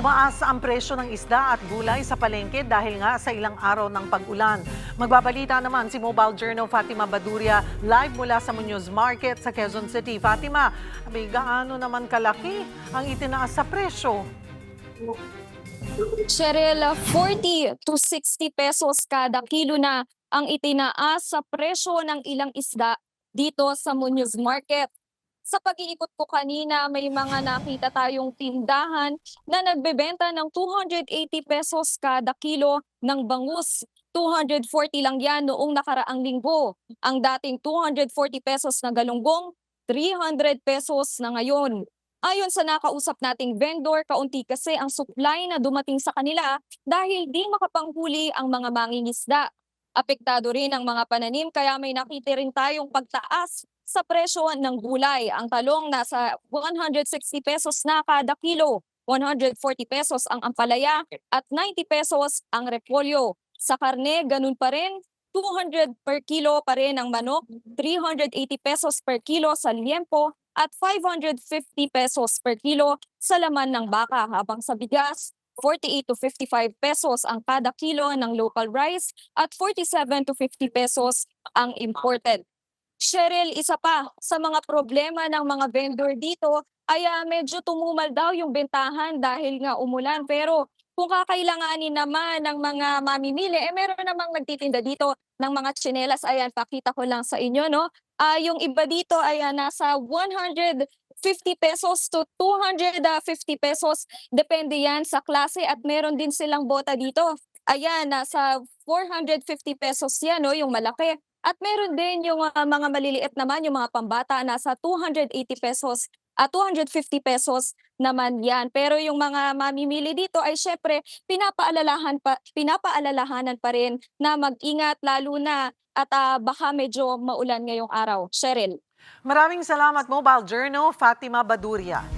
Tumaas ang presyo ng isda at gulay sa palengke dahil nga sa ilang araw ng pag-ulan. Magbabalita naman si Mobile Journal Fatima Baduria live mula sa Muñoz Market sa Quezon City. Fatima, gaano naman kalaki ang itinaas sa presyo? Cheryl, 40 to 60 pesos kada kilo na ang itinaas sa presyo ng ilang isda dito sa Muñoz Market. Sa pag-iikot ko kanina, may mga nakita tayong tindahan na nagbebenta ng 280 pesos kada kilo ng bangus. 240 lang yan noong nakaraang linggo. Ang dating 240 pesos na galunggong, 300 pesos na ngayon. Ayon sa nakausap nating vendor, kaunti kasi ang supply na dumating sa kanila dahil di makapanghuli ang mga mangingisda. Apektado rin ang mga pananim kaya may nakita rin tayong pagtaas sa presyo ng gulay. Ang talong nasa 160 pesos na kada kilo, 140 pesos ang ampalaya at 90 pesos ang repolyo. Sa karne, ganun pa rin, 200 per kilo pa rin ang manok, 380 pesos per kilo sa liempo at 550 pesos per kilo sa laman ng baka, habang sa bigas 48 to 55 pesos ang kada kilo ng local rice at 47 to 50 pesos ang imported. Cheryl, isa pa sa mga problema ng mga vendor dito ay medyo tumumal daw yung bentahan dahil nga umulan, pero kung kakailanganin naman ng mga mamimili, meron namang nagtitinda dito ng mga tsinelas. Ayan, pakita ko lang sa inyo, no? Yung iba dito ay nasa 150 pesos to 250 pesos. Depende yan sa klase at meron din silang bota dito. Ayan, nasa 450 pesos yan, no? Yung malaki. At meron din yung mga maliliit naman, yung mga pambata, nasa 280 pesos at 250 pesos naman yan. Pero yung mga mamimili dito ay syempre pinapaalalahanan pa rin na mag-ingat lalo na at baka medyo maulan ngayong araw. Cheryl. Maraming salamat, Mobile Journal Fatima Baduria.